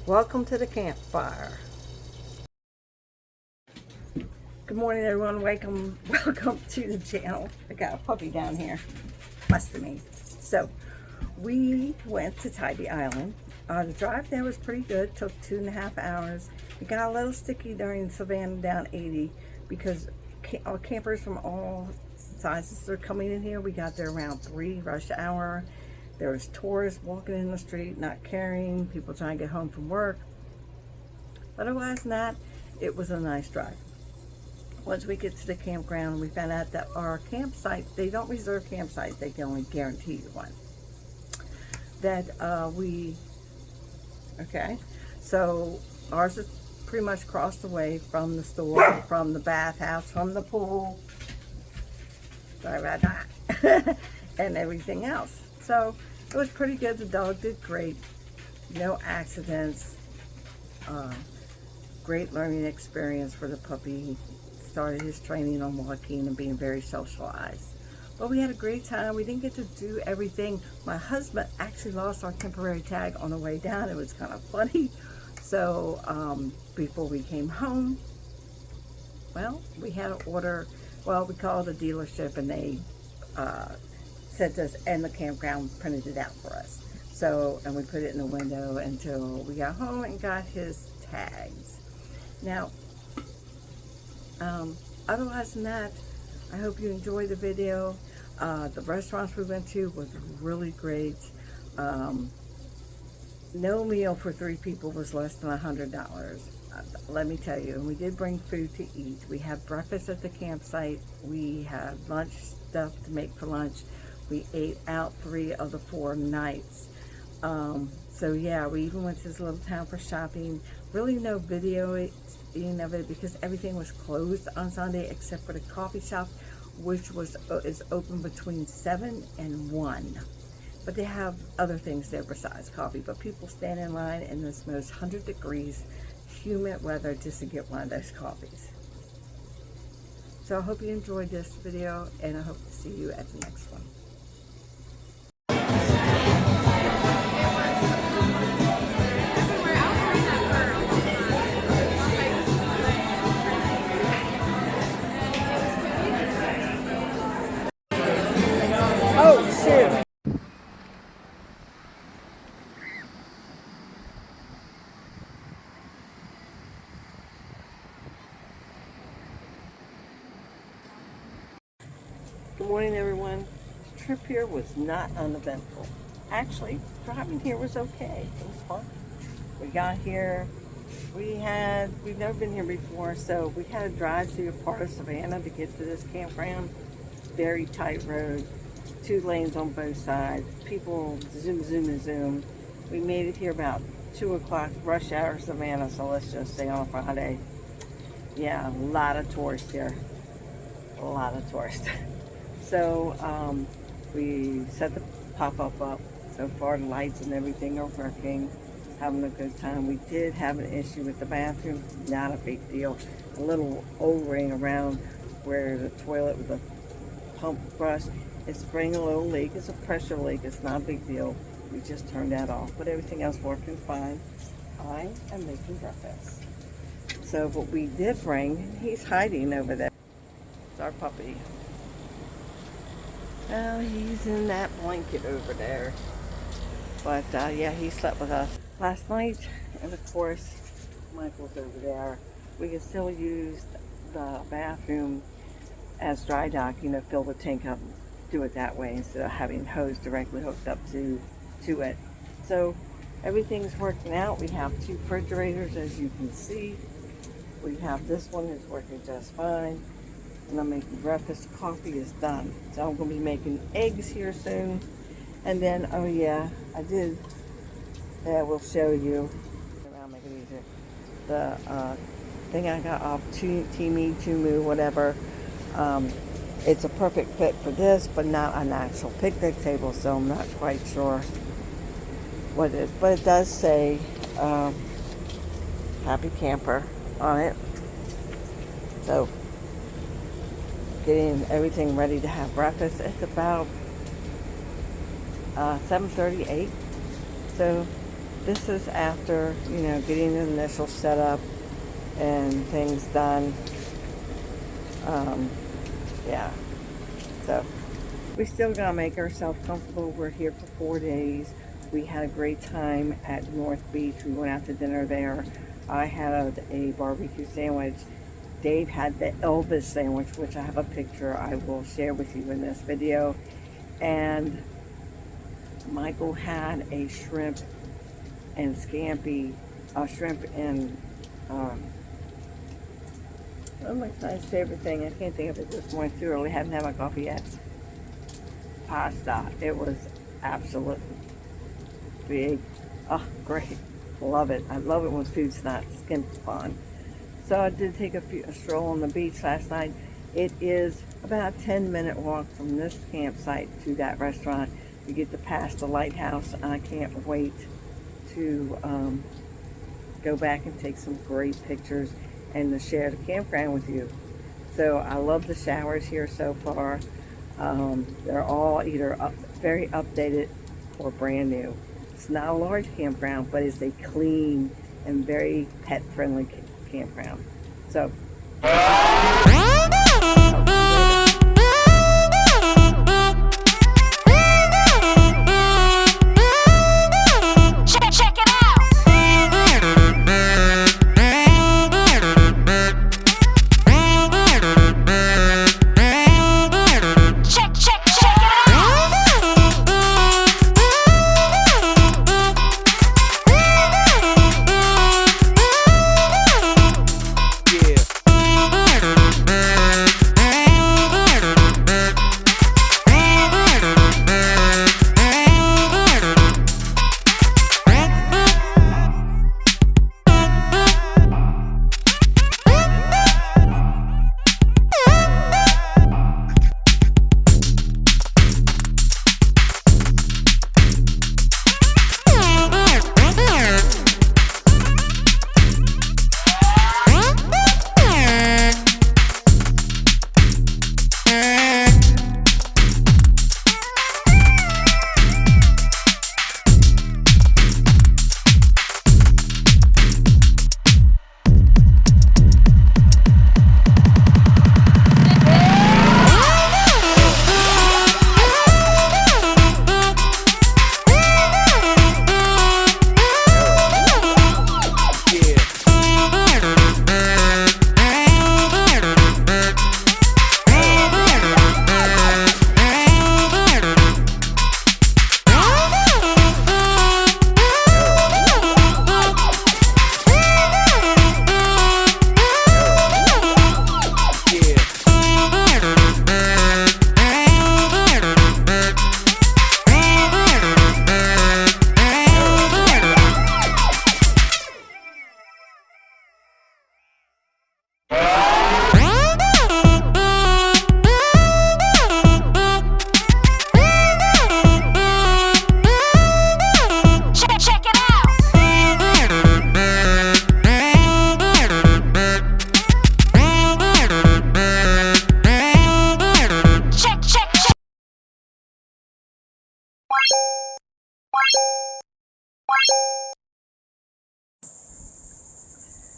Welcome to the campfire. Good morning, everyone. Welcome to the channel. I got a puppy down here, busting me. So, we went to Tybee Island. The drive there was pretty good. Took 2.5 hours. It got a little sticky during Savannah down 80 because campers from all sizes are coming in here. We got there around 3 rush hour. There was tourists walking in the street, not caring, people trying to get home from work. But otherwise than that, it was a nice drive. Once we get to the campground, we found out that our campsite, they don't reserve campsites, they can only guarantee you one. So ours is pretty much across the way from the store, from the bathhouse, from the pool, sorry about that, and everything else. So it was pretty good. The dog did great, no accidents. Great learning experience for the puppy. He started his training on walking and being very socialized. But we had a great time. We didn't get to do everything. My husband actually lost our temporary tag on the way down. It was kind of funny. So before we came home, well, we had to order, well, we called the dealership and they sent us, and the campground printed it out for us. So, and we put it in the window until we got home and got his tags. Now, otherwise than that, I hope you enjoyed the video. The restaurants we went to was really great. No meal for 3 people was less than $100. Let me tell you, and we did bring food to eat. We had breakfast at the campsite. We had lunch stuff to make for lunch. We ate out 3 of the 4 nights. So yeah, we even went to this little town for shopping. Really no videoing of it because everything was closed on Sunday except for the coffee shop, which is open between 7 and 1. But they have other things there besides coffee. But people stand in line in this most 100 degrees humid weather just to get one of those coffees. So I hope you enjoyed this video, and I hope to see you at the next one. Oh, shoot. Good morning, everyone. The trip here was not uneventful. Actually, driving here was okay. It was fun. We got here. We've never been here before, so we had to drive through a part of Savannah to get to this campground. Very tight road, 2 lanes on both sides. People zoom, zoom, and zoom. We made it here about 2 o'clock, rush hour Savannah, so let's just say on a Friday. Yeah, a lot of tourists here. A lot of tourists. So we set the pop-up up. So far the lights and everything are working. Having a good time. We did have an issue with the bathroom. Not a big deal. A little O-ring around where the toilet with the pump brush is spraying a little leak. It's a pressure leak. It's not a big deal. We just turned that off. But everything else working fine. I am making breakfast. So what we did bring, he's hiding over there. It's our puppy. Well, he's in that blanket over there. But yeah, he slept with us last night. And of course, Michael's over there. We can still use the bathroom as dry dock, you know, fill the tank up, do it that way instead of having hose directly hooked up to it. So everything's working out. We have 2 refrigerators, as you can see. We have this one that's working just fine. And I'm making breakfast. Coffee is done. So I'm going to be making eggs here soon. And then, oh yeah, I will show you. I'll make it easier. The thing I got off Tybee, Tumu, whatever. It's a perfect fit for this, but not an actual picnic table, so I'm not quite sure what it is. But it does say Happy Camper on it. So, getting everything ready to have breakfast. It's about 7:38. So This is after, you know, getting the initial setup and things done. Yeah. So we still gotta make ourselves comfortable. We're here for 4 days. We had a great time at North Beach. We went out to dinner there. I had a barbecue sandwich. Dave had the Elvis sandwich, which I have a picture I will share with you in this video. And Michael had a shrimp and scampi, shrimp and, oh my son's favorite thing. I can't think of it this morning. Too early. Haven't had my coffee yet. Pasta. It was absolutely big. Oh, great. Love it. I love it when food's not skimped upon. So I did take a stroll on the beach last night. It is about a 10-minute walk from this campsite to that restaurant. You get to pass the lighthouse. I can't wait to go back and take some great pictures and to share the campground with you. So I love the showers here so far. They're all either very updated or brand new. It's not a large campground, but it's a clean and very pet-friendly campground. So.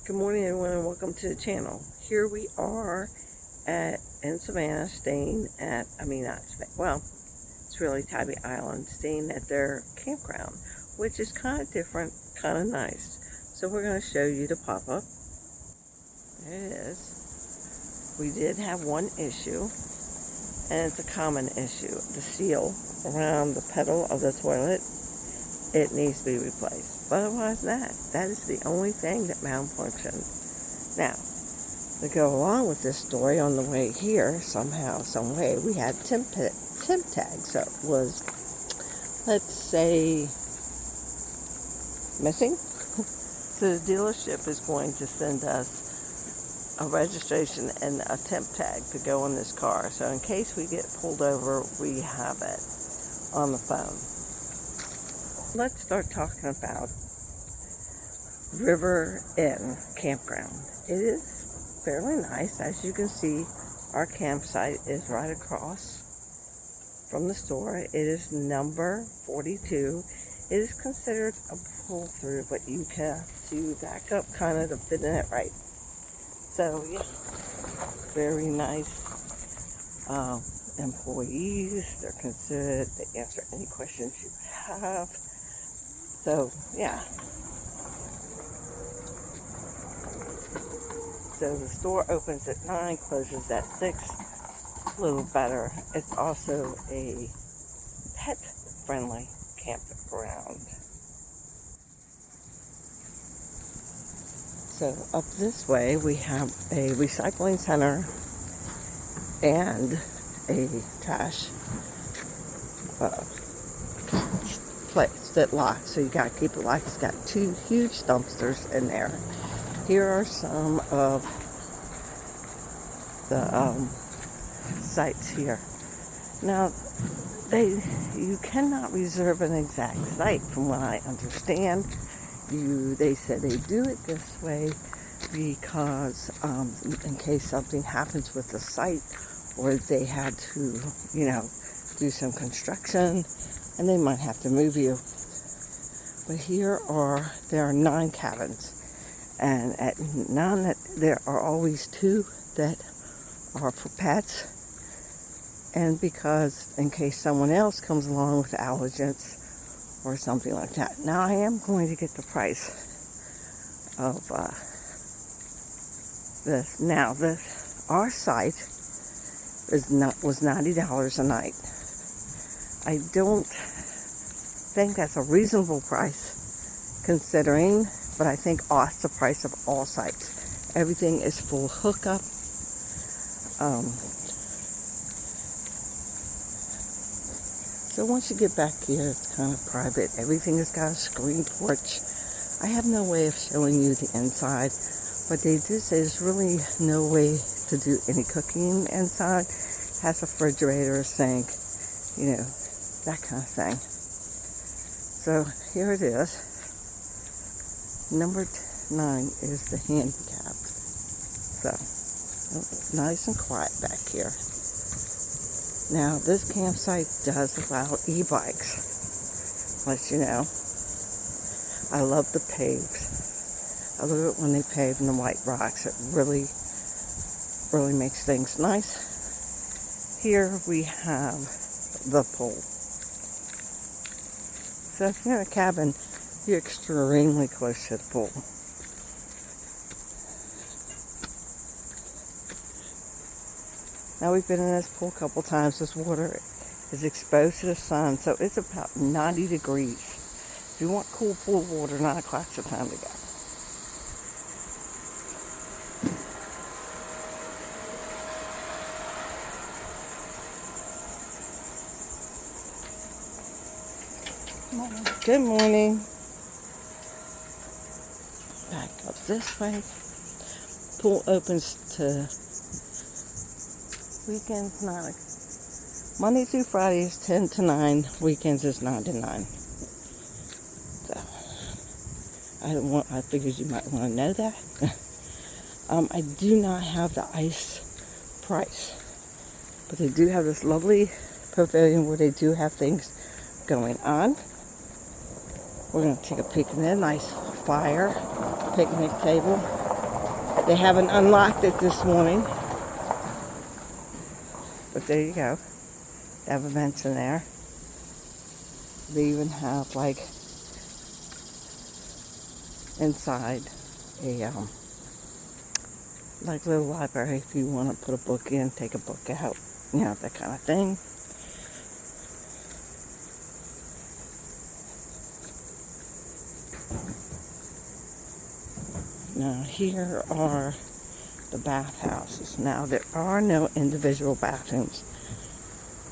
Good morning, everyone, and welcome to the channel. Here we are in Savannah, staying at, it's really Tybee Island, staying at their campground, which is kind of different, kind of nice. So we're going to show you the pop-up. There it is. We did have one issue, and it's a common issue. The seal around the pedal of the toilet, it needs to be replaced. But otherwise that is the only thing that malfunctioned. Now, to go along with this story, on the way here, somehow, some way, we had temp tags that was, let's say, missing. So the dealership is going to send us a registration and a temp tag to go on this car. So in case we get pulled over, we have it on the phone. Let's start talking about River Inn Campground. It is fairly nice. As you can see, our campsite is right across from the store. It is number 42. It is considered a pull-through, but you have to back up kind of to fit in it right. So, yeah, very nice employees. They're considered, they answer any questions you have. So, yeah. So the store opens at 9, closes at 6. A little better. It's also a pet-friendly campground. So up this way we have a recycling center and a trash place that locks. So you got to keep it locked. It's got 2 huge dumpsters in there. Here are some of the sites here. Now, you cannot reserve an exact site, from what I understand. They said they do it this way because in case something happens with the site, or they had to, do some construction, and they might have to move you. But there are 9 cabins, and at none, there are always 2 that are for pets, and because in case someone else comes along with allergens or something like that. Now I am going to get the price of this. Now our site was $90 a night. I don't think that's a reasonable price considering, but I think that's the price of all sites. Everything is full hookup. So once you get back here, it's kind of private. Everything has got a screen porch. I have no way of showing you the inside, but they do say there's really no way to do any cooking inside. It has a refrigerator, a sink, that kind of thing. So here it is. Number 9 is the handicap. So nice and quiet back here. Now, this campsite does allow e-bikes. Let you know. I love the paves. I love it when they pave in the white rocks. It really, really makes things nice. Here we have the pool. So if you're in a cabin, you're extremely close to the pool. Now we've been in this pool a couple times. This water is exposed to the sun, so it's about 90 degrees. If you want cool pool water, 9 o'clock's the time to go. Good morning. Back up this way. Pool opens to weekends, Monday through Friday is 10 to 9. Weekends is 9 to 9. So, I figured you might want to know that. I do not have the ice price, but they do have this lovely pavilion where they do have things going on. We're going to take a peek in there. Nice fire, picnic table. They haven't unlocked it this morning. But there you go. They have events in there. They even have inside a little library if you want to put a book in, take a book out, that kind of thing. Now here are the bathhouses. Now there are no individual bathrooms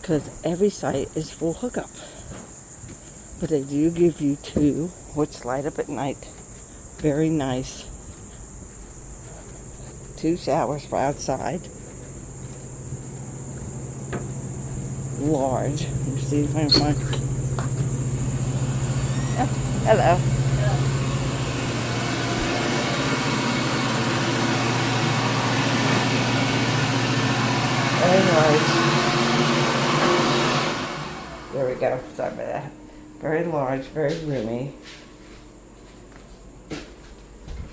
because every site is full hookup. But they do give you 2 which light up at night. Very nice. 2 showers for outside. Large. Let me see if I can find. Oh, hello. Very large. There we go. Sorry about that. Very large, very roomy.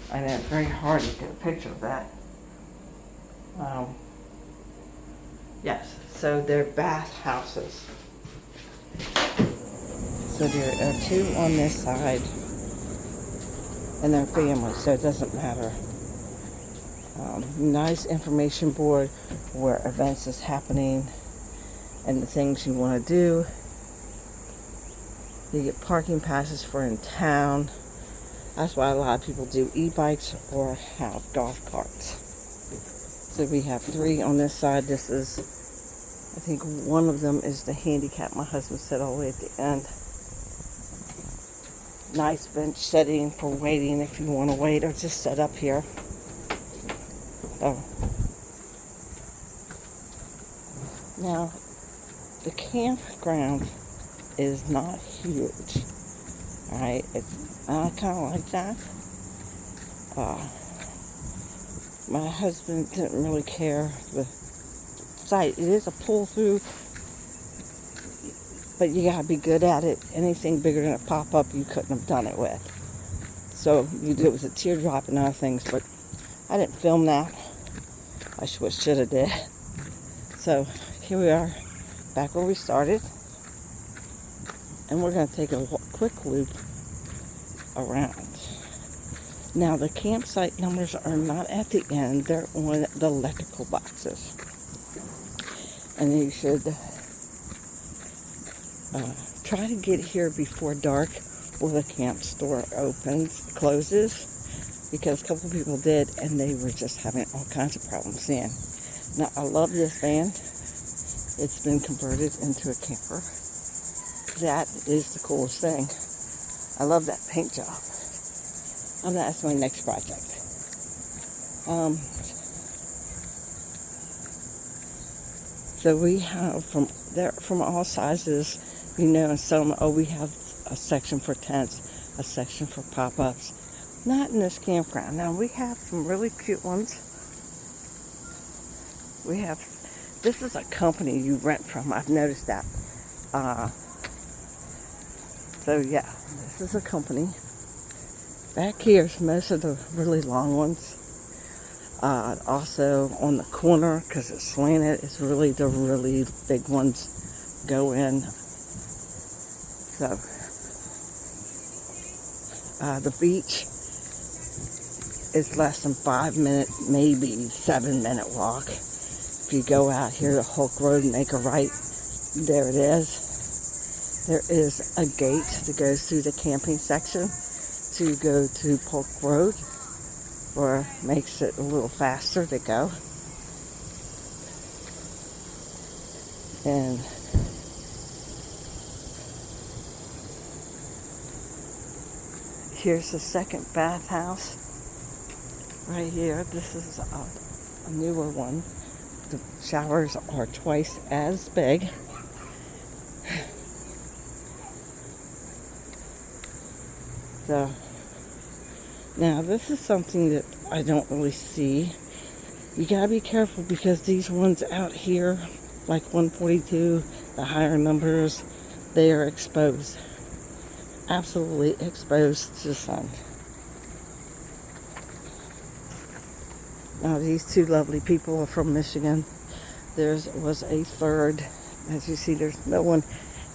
I know it's very hard to get a picture of that. Yes, so they're bathhouses. So there are two on this side, and they're family, so it doesn't matter. Nice information board where events is happening and the things you want to do. You get parking passes for in town. That's why a lot of people do e-bikes or have golf carts. So we have 3 on this side. This is, I think one of them is the handicap. My husband said all the way at the end. Nice bench setting for waiting if you want to wait or just set up here. Oh. Now, the campground is not huge. Alright, I kind of like that. My husband didn't really care the site. It is a pull through, but you gotta be good at it. Anything bigger than a pop-up, you couldn't have done it with. So you do it with a teardrop and other things, but I didn't film that. I should have did. So here we are, back where we started, and we're gonna take a quick loop around. Now the campsite numbers are not at the end, they're on the electrical boxes. And you should try to get here before dark or the camp store closes, because a couple of people did and they were just having all kinds of problems in. Now I love this van. It's been converted into a camper. That is the coolest thing. I love that paint job. That's my next project. So we have from all sizes, and some, we have a section for tents, a section for pop-ups. Not in this campground. Now we have some really cute ones. This is a company you rent from. I've noticed that. So yeah, this is a company. Back here is most of the really long ones. Also on the corner, because it's slanted, it's really the really big ones go in. So the beach is less than 5 minutes, maybe 7-minute walk. If you go out here to Hulk Road and make a right, there it is. There is a gate that goes through the camping section to go to Polk Road, or makes it a little faster to go. And here's the second bathhouse right here. This is a newer one. The showers are twice as big. So now this is something that I don't really see. You gotta be careful because these ones out here, like 142, the higher numbers, they are exposed. Absolutely exposed to the sun. Now these two lovely people are from Michigan. There was a third. As you see, there's no one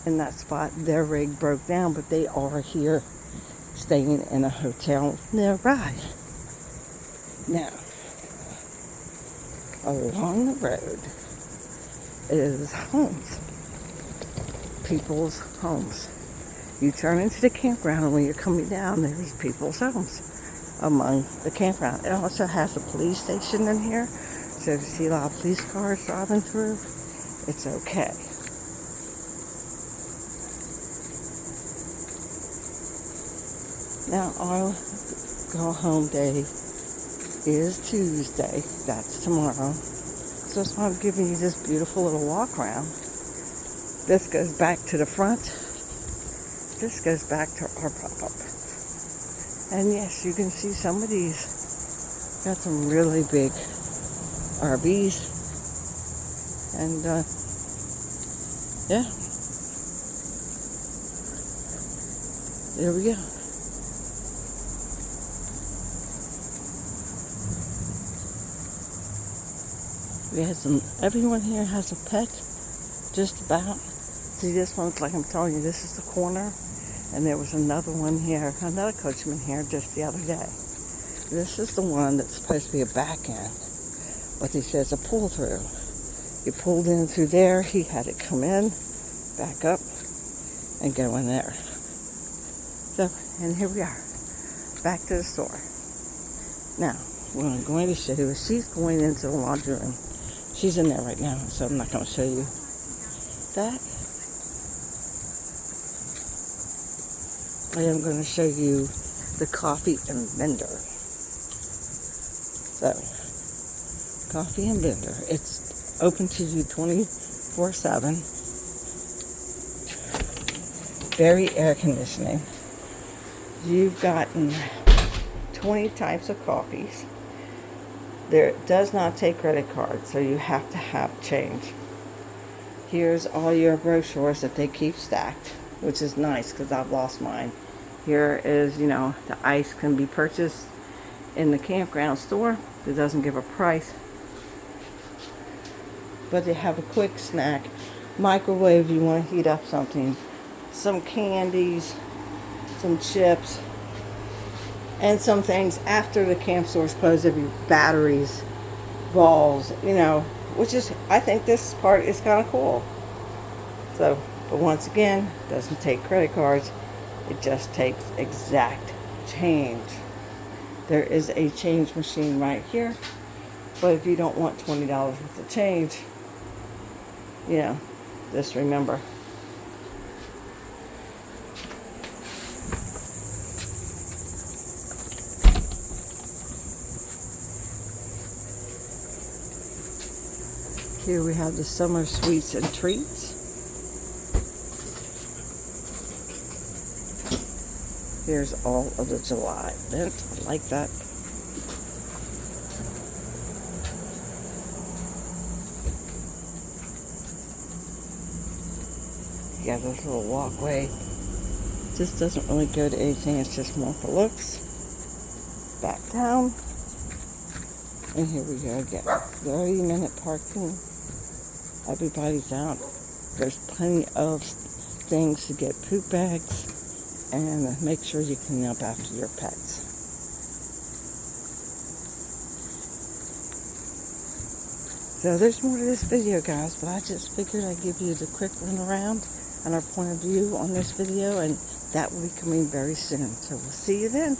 in that spot. Their rig broke down, but they are here staying in a hotel nearby. Now, along the road is homes. People's homes. You turn into the campground, and when you're coming down, there's people's homes among the campground. It also has a police station in here, so if you see a lot of police cars driving through, it's okay. Now our go home day is Tuesday. That's tomorrow. So that's why I'm giving you this beautiful little walk around. This goes back to the front. This goes back to our pop-up. And yes, you can see some of these got some really big RVs. And yeah. There we go. We had everyone here has a pet, just about. See, this one's like I'm telling you, this is the corner. And there was another one here, another coachman here just the other day. This is the one that's supposed to be a back end, but he says a pull through. He pulled in through there, he had it come in, back up, and go in there. So, and here we are, back to the store. Now, what I'm going to show you is she's going into the laundry room. She's in there right now, so I'm not going to show you that. I am going to show you the coffee and blender. So, coffee and blender. It's open to you 24/7. Very air conditioning. You've gotten 20 types of coffees. There does not take credit cards, so you have to have change. Here's all your brochures that they keep stacked, which is nice because I've lost mine. Here is, the ice can be purchased in the campground store. It doesn't give a price. But they have a quick snack. Microwave if you want to heat up something. Some candies, some chips, and some things after the camp stores close. There'll be batteries, balls, which is, I think this part is kind of cool. So, but once again, doesn't take credit cards. It just takes exact change. There is a change machine right here. But if you don't want $20 worth of change, just remember. Here we have the summer sweets and treats. Here's all of the July event. I like that. You got this little walkway. This doesn't really go to anything. It's just more for looks. Back down. And here we go again. 30-minute parking. Everybody's out. There's plenty of things to get poop bags. And make sure you clean up after your pets. So there's more to this video, guys, but I just figured I'd give you the quick runaround and our point of view on this video, and that will be coming very soon. So we'll see you then.